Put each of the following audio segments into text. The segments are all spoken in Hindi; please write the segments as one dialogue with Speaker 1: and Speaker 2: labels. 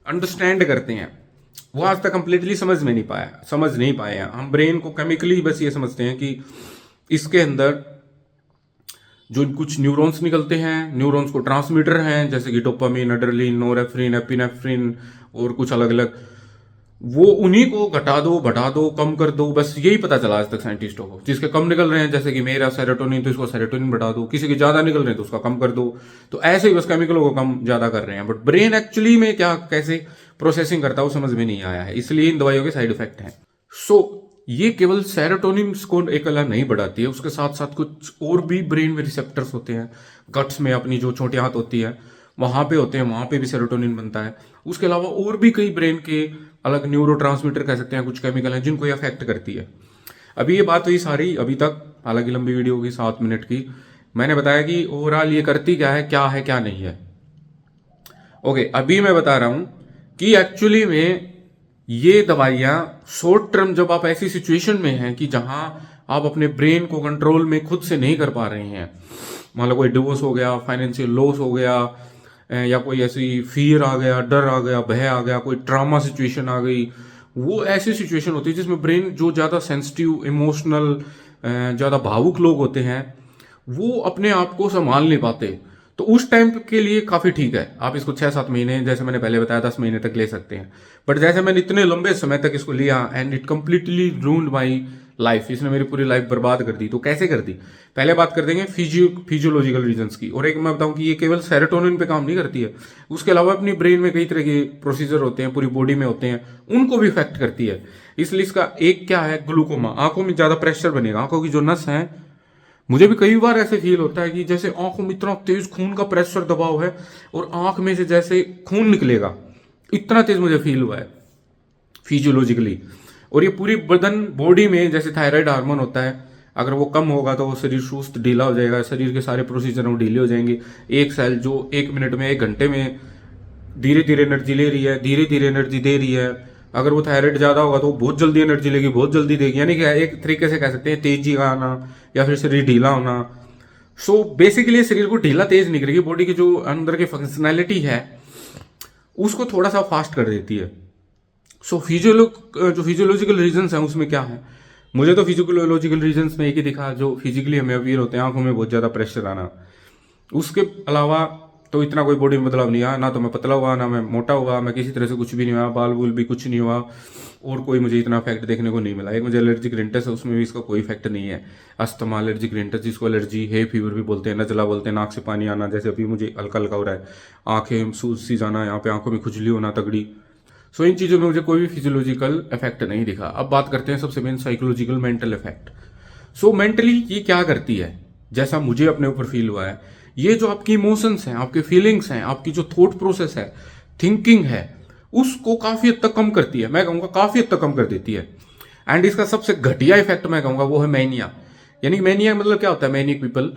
Speaker 1: अंडरस्टैंड करते हैं, वो आज तक कंप्लीटली समझ नहीं पाए हैं। हम ब्रेन को केमिकली बस ये समझते हैं कि इसके अंदर जो कुछ न्यूरॉन्स निकलते हैं, न्यूरॉन्स को ट्रांसमीटर हैं, जैसे कि डोपामिन, एड्रेनलिन, नोरेफ्रिन, एपिनेफ्रिन और कुछ अलग अलग, वो उन्हीं को घटा दो, बढ़ा दो, कम कर दो, बस यही पता चला आज तक साइंटिस्टों को। जिसके कम निकल रहे हैं, जैसे कि मेरा सेरोटोनिन, तो इसको सेरोटोनिन बढ़ा दो, किसी के ज्यादा निकल रहे हैं तो उसका कम कर दो। तो ऐसे ही बस केमिकलों को कम ज्यादा कर रहे हैं, बट ब्रेन एक्चुअली में क्या कैसे प्रोसेसिंग करता है वो समझ में नहीं आया है, इसलिए इन दवाइयों के साइड इफेक्ट हैं। ये केवल सेरोटोनिन को अकेला नहीं बढ़ाती है, उसके साथ साथ कुछ और भी ब्रेन में रिसेप्टर्स होते हैं। गट्स में अपनी जो छोटी आंत होती है वहां पे होते हैं, वहां पे भी सेरोटोनिन बनता है। उसके अलावा और भी कई ब्रेन के अलग न्यूरोट्रांसमीटर कह सकते हैं, कुछ केमिकल हैं जिनको ये अफेक्ट करती है। अभी ये बात हुई सारी अभी तक, हालांकि लंबी वीडियो होगी 7 मिनट की, मैंने बताया कि ओवरऑल ये करती क्या है क्या नहीं है। ओके, अभी मैं बता रहा हूं कि एक्चुअली में ये दवाइयां शॉर्ट टर्म, जब आप ऐसी सिचुएशन में हैं कि जहां आप अपने ब्रेन को कंट्रोल में खुद से नहीं कर पा रहे हैं, मान लो कोई डिवोर्स हो गया, फाइनेंशियल लॉस हो गया, या कोई ऐसी फियर आ गया, डर आ गया, भय आ गया, कोई ट्रामा सिचुएशन आ गई, वो ऐसी सिचुएशन होती है जिसमें ब्रेन जो ज़्यादा सेंसिटिव, इमोशनल, ज़्यादा भावुक लोग होते हैं, वो अपने आप को संभाल नहीं पाते। तो उस टाइम के लिए काफ़ी ठीक है, आप इसको 6-7 महीने, जैसे मैंने पहले बताया 10 महीने तक ले सकते हैं। बट जैसे मैंने इतने लंबे समय तक इसको लिया and it completely ruined my life, इसने मेरी पूरी लाइफ बर्बाद कर दी। तो कैसे कर दी, पहले बात कर देंगे फिजियोलॉजिकल रीजंस की। और एक मैं बताऊं कि ये केवल सेरोटोनिन पे काम नहीं करती है, उसके अलावा अपनी ब्रेन में कई तरह के प्रोसीजर होते हैं, पूरी बॉडी में होते हैं, उनको भी इफेक्ट करती है। इसलिए इसका एक क्या है, ग्लूकोमा, आंखों में ज्यादा प्रेशर बनेगा, आंखों की जो नस है, मुझे भी कई बार ऐसे फील होता है कि जैसे आंखों में इतना तेज खून का प्रेशर दबाव है और आंख में से जैसे खून निकलेगा, इतना तेज मुझे फील हुआ है फिजियोलॉजिकली। और ये पूरी बदन बॉडी में, जैसे थायराइड हार्मोन होता है, अगर वो कम होगा तो वो शरीर सुस्त ढीला हो जाएगा, शरीर के सारे प्रोसीजर वो ढीले हो जाएंगे। एक सेल जो 1 मिनट में, 1 घंटे में धीरे धीरे एनर्जी ले रही है, धीरे धीरे एनर्जी दे रही है, अगर वो थायराइड ज्यादा होगा तो वो बहुत जल्दी एनर्जी लेगी, बहुत जल्दी देगी। यानी कि एक तरीके से कह सकते हैं तेजी का आना या फिर शरीर ढीला होना। सो बेसिकली शरीर को ढीला तेज नहीं करेगी, बॉडी की जो अंदर की फंक्शनैलिटी है उसको थोड़ा सा फास्ट कर देती है। सो जो फिजियोलॉजिकल रीजंस हैं उसमें क्या है, मुझे तो फिजियोलॉजिकल रीजंस में एक ही दिखा, जो फिजिकली हमें अवेयर होते हैं, आंखों में बहुत ज़्यादा प्रेशर आना। उसके अलावा तो इतना कोई बॉडी में बदलाव नहीं आया, ना तो मैं पतला हुआ, ना मैं मोटा हुआ, मैं किसी तरह से कुछ भी नहीं हुआ, बाल बूल भी कुछ नहीं हुआ, और कोई मुझे इतना इफेक्ट देखने को नहीं मिला। एक मुझे एलर्जिक रिंटस है, उसमें भी इसका कोई इफेक्ट नहीं है। अस्थमा, एलर्जिक रिंटस जिसको एलर्जी है, फीवर भी बोलते हैं, नजला बोलते हैं, नाक से पानी आना, जैसे अभी मुझे हल्का हल्का हो रहा है, आंखें सूज सी जाना, यहाँ पे आंखों में खुजली होना तगड़ी। सो इन चीज़ों में मुझे कोई भी फिजियोलॉजिकल इफेक्ट नहीं दिखा। अब बात करते हैं सबसे मेन साइकोलॉजिकल, मेंटल इफेक्ट। सो मेंटली ये क्या करती है, जैसा मुझे अपने ऊपर फील हुआ है, ये जो आपकी इमोशंस हैं, आपके फीलिंग्स हैं, आपकी जो थॉट प्रोसेस है, थिंकिंग है, उसको काफी हद तक कम करती है। मैं कहूंगा काफी हद तक कम कर देती है। एंड इसका सबसे घटिया इफेक्ट मैं कहूंगा वो है मैनिया। यानी मैनिया मतलब क्या होता है, मैनिक पीपल,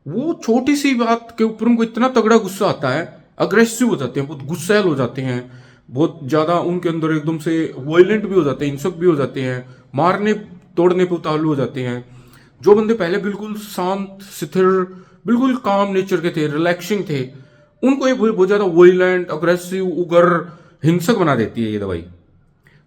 Speaker 1: वो छोटी सी बात के ऊपर उनको इतना तगड़ा गुस्सा आता है, अग्रेसिव हो जाते हैं, बहुत गुस्सैल हो जाते हैं, बहुत ज्यादा उनके अंदर एकदम से वायलेंट भी हो जाते हैं, हिंसक भी हो जाते हैं, मारने तोड़ने पे उतावले हो जाते हैं। जो बंदे पहले बिल्कुल शांत, स्थिर, बिल्कुल काम नेचर के थे, रिलैक्सिंग थे, उनको ये बहुत ज्यादा वायलेंट, अग्रेसिव, उग्र, हिंसक बना देती है ये दवाई।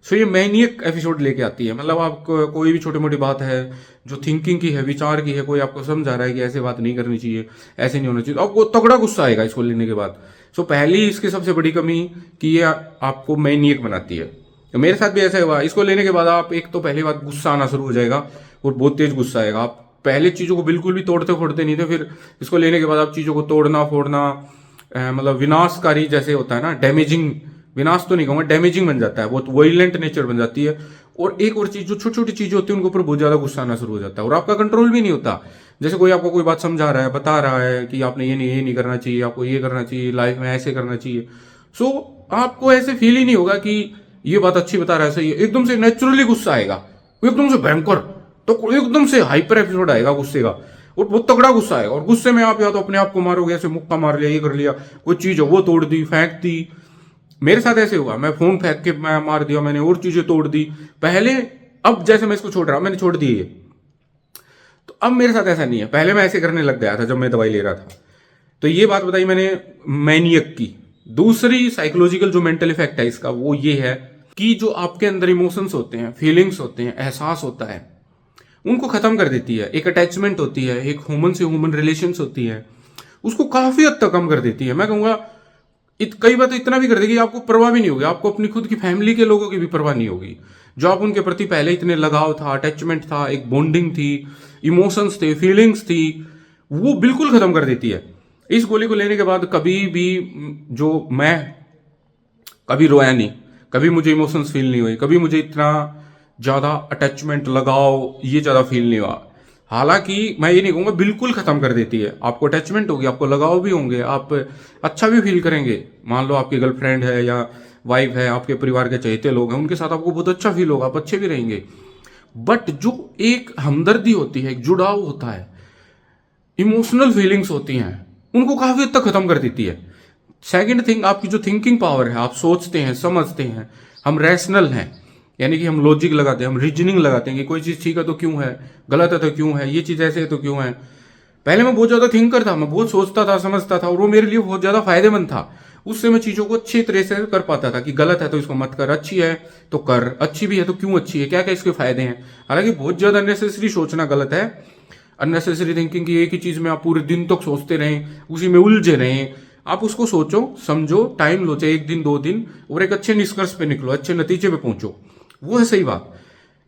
Speaker 1: सो ये मैनियक एपिसोड लेके आती है। मतलब आपको कोई भी छोटी मोटी बात है जो थिंकिंग की है, विचार की है, कोई आपको समझा रहा है कि ऐसे बात नहीं करनी चाहिए, ऐसे नहीं होना चाहिए, तो आपको तगड़ा गुस्सा आएगा इसको लेने के बाद। सो पहली इसकी सबसे बड़ी कमी कि ये आपको मैनियक बनाती है। तो मेरे साथ भी ऐसा हुआ, इसको लेने के बाद आप एक तो पहली बात गुस्सा आना शुरू हो जाएगा और बहुत तेज गुस्सा आएगा। आप पहले चीज़ों को बिल्कुल भी तोड़ते फोड़ते नहीं थे, फिर इसको लेने के बाद आप चीज़ों को तोड़ना फोड़ना, मतलब विनाशकारी जैसे होता है ना, डैमेजिंग, विनाश तो नहीं कहूँगा, डैमेजिंग बन जाता है, बहुत वायलेंट नेचर बन जाती है। और एक और चीज़, जो छोटी छोटी चीज़ें होती है उनके ऊपर बहुत ज़्यादा गुस्सा आना शुरू हो जाता है और आपका कंट्रोल भी नहीं होता। जैसे कोई आपको कोई बात समझा रहा है, बता रहा है कि आपने ये नहीं करना चाहिए, आपको ये करना चाहिए, लाइफ में ऐसे करना चाहिए। सो आपको ऐसे फील ही नहीं होगा कि ये बात अच्छी बता रहा है, सही है, एकदम से नेचुरली गुस्सा आएगा, एकदम से भयंकर, तो एकदम से हाइपर एपिसोड आएगा गुस्से का, और बहुत तगड़ा गुस्सा आएगा। और गुस्से में आप या तो अपने आप को मारोगे, ऐसे मुक्का मार लिया, ये कर लिया, कोई चीज है वो तोड़ दी, फेंक दी। मेरे साथ ऐसे हुआ, मैं फोन फेंक के मैं मार दिया, मैंने और चीजें तोड़ दी पहले। अब जैसे मैं इसको छोड़ रहा हूं, मैंने छोड़ दी है, तो अब मेरे साथ ऐसा नहीं है। पहले मैं ऐसे करने लग गया था जब मैं दवाई ले रहा था। तो ये बात बताई मैंने मैनियक की। दूसरी साइकोलॉजिकल जो मेंटल इफेक्ट है इसका वो ये है कि जो आपके अंदर इमोशंस होते हैं, फीलिंग्स होते हैं, एहसास होता है, उनको खत्म कर देती है। एक अटैचमेंट होती है, एक ह्यूमन से ह्यूमन रिलेशंस होती है, उसको काफी हद तक कम कर देती है। मैं कहूंगा कई बार तो इतना भी कर देगी आपको परवाह भी नहीं होगी, आपको अपनी खुद की फैमिली के लोगों की भी परवाह नहीं होगी। जो आप उनके प्रति पहले इतने लगाव था, अटैचमेंट था, एक बॉन्डिंग थी, इमोशंस थे, फीलिंग्स थी, वो बिल्कुल खत्म कर देती है। इस गोली को लेने के बाद कभी भी जो मैं कभी रोया नहीं, कभी मुझे इमोशंस फील नहीं हुए, कभी मुझे इतना ज्यादा अटैचमेंट लगाव ये ज्यादा फील नहीं हुआ। हालांकि मैं ये नहीं कहूंगा बिल्कुल खत्म कर देती है, आपको अटैचमेंट होगी, आपको लगाव भी होंगे, आप अच्छा भी फील करेंगे। मान लो आपकी गर्लफ्रेंड है या वाइफ है, आपके परिवार के चहेते लोग हैं, उनके साथ आपको बहुत अच्छा फील होगा, आप अच्छे भी रहेंगे। बट जो एक हमदर्दी होती है, एक जुड़ाव होता है, इमोशनल फीलिंग्स होती हैं, उनको काफी हद तक खत्म कर देती है। सेकंड थिंग, आपकी जो थिंकिंग पावर है, आप सोचते हैं, समझते हैं, हम रैशनल हैं, यानी कि हम लॉजिक लगाते हैं, हम रीजनिंग लगाते हैं कि कोई चीज ठीक है तो क्यों है, गलत है तो क्यों है, ये चीज ऐसे है तो क्यों है। पहले मैं बहुत ज्यादा थिंकर था, मैं बहुत सोचता था, समझता था, और वो मेरे लिए बहुत ज्यादा फायदेमंद था। उससे मैं चीजों को अच्छी तरह से कर पाता था कि गलत है तो इसको मत कर, अच्छी है तो कर, अच्छी भी है तो क्यों अच्छी है, क्या क्या इसके फायदे हैं। हालांकि बहुत ज्यादा अननेसेसरी सोचना गलत है। अननेसेसरी थिंकिंग की एक ही चीज में आप पूरे दिन तक सोचते रहें, उसी में उलझे रहें। आप उसको सोचो, समझो, टाइम लो, चाहे एक दिन 2 दिन, और एक अच्छे निष्कर्ष पे निकलो, अच्छे नतीजे पे पहुंचो। वो है सही बात।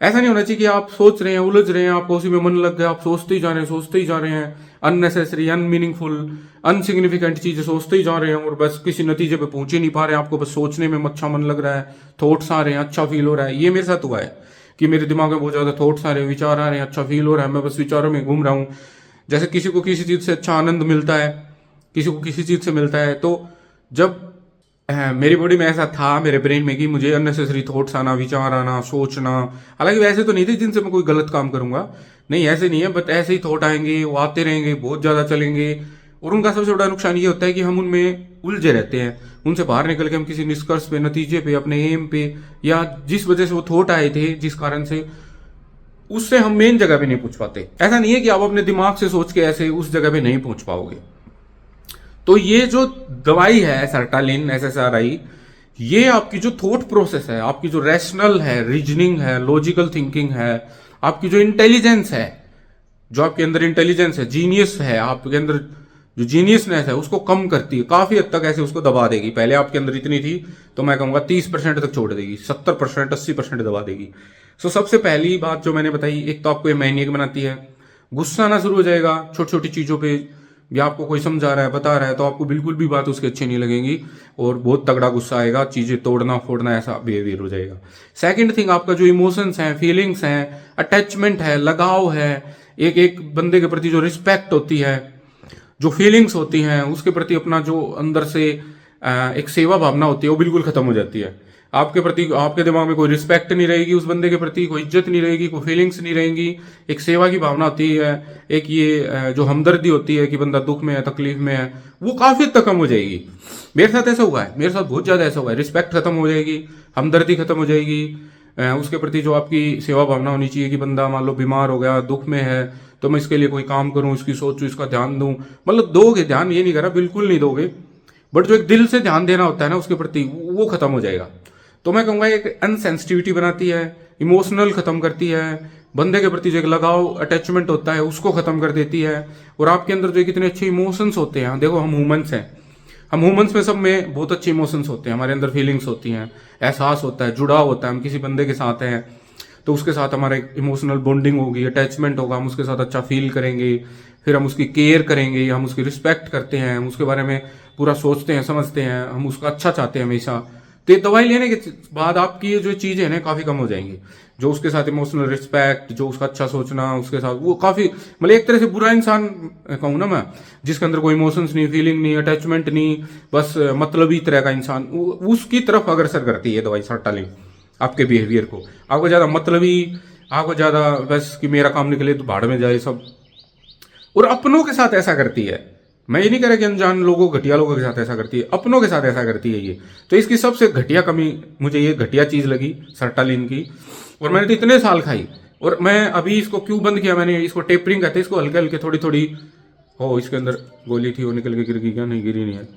Speaker 1: ऐसा नहीं होना चाहिए कि आप सोच रहे हैं, उलझ रहे हैं, आपको उसी में मन लग गया, आप सोचते ही जा रहे हैं, सोचते ही जा रहे हैं, अननेसेसरी, अनमीनिंगफुल, अनसिग्निफिकेंट चीजें सोचते ही जा रहे हैं और बस किसी नतीजे पे पहुंच ही नहीं पा रहे हैं। आपको बस सोचने में अच्छा मन लग रहा है, थॉट्स आ रहे हैं, अच्छा फील हो रहा है। ये मेरे साथ हुआ है कि मेरे दिमाग में बहुत ज्यादा थॉट्स आ रहे हैं, विचार आ रहे हैं, अच्छा फील हो रहा है, मैं बस विचारों में घूम रहा हूँ। जैसे किसी को किसी चीज से अच्छा आनंद मिलता है, किसी को किसी चीज से मिलता है, तो जब मेरी बॉडी में ऐसा था, मेरे ब्रेन में, कि मुझे अननेसेसरी थॉट्स आना, विचार आना, सोचना। हालांकि वैसे तो नहीं थे जिनसे मैं कोई गलत काम करूंगा, नहीं ऐसे नहीं है, बट ऐसे ही थॉट आएंगे, वो आते रहेंगे, बहुत ज्यादा चलेंगे। और उनका सबसे बड़ा नुकसान ये होता है कि हम उनमें उलझे रहते हैं। उनसे बाहर निकल के हम किसी निष्कर्ष पे, नतीजे पे, अपने एम पे, या जिस वजह से वो थॉट आए थे, जिस कारण से, उससे हम मेन जगह पे नहीं पहुंच पाते। ऐसा नहीं है कि आप अपने दिमाग से सोच के ऐसे उस जगह पे नहीं पहुंच पाओगे। तो ये जो दवाई है सर्टालिन, SSRI, ये आपकी जो थॉट प्रोसेस है, आपकी जो रैशनल है, रीजनिंग है, लॉजिकल थिंकिंग है, आपकी जो इंटेलिजेंस है, जो आपके अंदर इंटेलिजेंस है, जीनियस है, आपके अंदर जो जीनियसनेस है, उसको कम करती है। काफी हद तक ऐसे उसको दबा देगी। पहले आपके अंदर इतनी थी तो मैं कहूंगा 30% तक छोड़ देगी, 70%, 80% दबा देगी। सो सबसे पहली बात जो मैंने बताई, एक तो आपको ये मैनियक बनाती है, गुस्सा आना शुरू हो जाएगा छोटी छोटी चीजों पे, या आपको कोई समझा रहा है, बता रहा है, तो आपको बिल्कुल भी बात उसकी अच्छी नहीं लगेगी और बहुत तगड़ा गुस्सा आएगा, चीजें तोड़ना फोड़ना ऐसा बिहेवियर हो जाएगा। सेकंड थिंग, आपका जो इमोशंस हैं, फीलिंग्स हैं, अटैचमेंट है, लगाव है, एक एक बंदे के प्रति जो रिस्पेक्ट होती है, जो फीलिंग्स होती हैं, उसके प्रति अपना जो अंदर से एक सेवा भावना होती है, वो बिल्कुल खत्म हो जाती है। आपके प्रति, आपके दिमाग में कोई रिस्पेक्ट नहीं रहेगी उस बंदे के प्रति, कोई इज्जत नहीं रहेगी, कोई फीलिंग्स नहीं रहेंगी। एक सेवा की भावना होती है, एक ये जो हमदर्दी होती है कि बंदा दुख में है, तकलीफ में है, वो काफी हद तक कम हो जाएगी। मेरे साथ ऐसा हुआ है, मेरे साथ बहुत ज्यादा ऐसा हुआ है। रिस्पेक्ट खत्म हो जाएगी, हमदर्दी खत्म हो जाएगी, उसके प्रति जो आपकी सेवा भावना होनी चाहिए कि बंदा मान लो बीमार हो गया, दुख में है, तो मैं इसके लिए कोई काम करूं, इसकी सोचूं, इसका ध्यान दूं। मतलब दोगे ध्यान, ये नहीं करा, बिल्कुल नहीं दोगे, बट जो एक दिल से ध्यान देना होता है ना उसके प्रति, वो खत्म हो जाएगा। तो मैं कहूंगा एक अनसेंसिटिविटी बनाती है, इमोशनल खत्म करती है, बंदे के प्रति जो एक लगाव, अटैचमेंट होता है, उसको खत्म कर देती है। और आपके अंदर जो कितने अच्छे इमोशंस होते हैं, देखो हम ह्यूमंस हैं, हम ह्यूमंस में सब में बहुत अच्छे इमोशंस होते हैं, हमारे अंदर फीलिंग्स होती हैं, एहसास होता है, जुड़ाव होता है। हम किसी बंदे के साथ हैं तो उसके साथ हमारा एक इमोशनल बॉन्डिंग होगी, अटैचमेंट होगा, हम उसके साथ अच्छा फील करेंगे, फिर हम उसकी केयर करेंगे, हम उसकी रिस्पेक्ट करते हैं, हम उसके बारे में पूरा सोचते हैं, समझते हैं, हम उसका अच्छा चाहते हैं हमेशा। तो ये दवाई लेने के बाद आपकी ये जो चीजें हैं ना काफी कम हो जाएंगी। जो उसके साथ इमोशनल रिस्पेक्ट, जो उसका अच्छा सोचना, उसके साथ वो काफी, मतलब एक तरह से बुरा इंसान कहूँ ना मैं, जिसके अंदर कोई इमोशंस नहीं, फीलिंग नहीं, अटैचमेंट नहीं, बस मतलबी तरह का इंसान, उसकी तरफ अग्रसर करती है दवाई सर्टालिन आपके बिहेवियर को। आपको ज्यादा मतलबी, आपको ज्यादा बस कि मेरा काम निकले तो भाड़ में जाए सब, और अपनों के साथ ऐसा करती है। मैं ये नहीं कह रहा कि अनजान लोगों, घटिया लोगों के साथ ऐसा करती है, अपनों के साथ ऐसा करती है ये। तो इसकी सबसे घटिया कमी मुझे ये घटिया चीज लगी सर्टालिन की, और मैंने तो इतने साल खाई। और मैं अभी इसको क्यों बंद किया, मैंने इसको टेपरिंग कहते हैं, इसको हल्के हल्के थोड़ी थोड़ी, हो इसके अंदर गोली थी वो निकल के गिर गई क्या, नहीं गिरी नहीं है,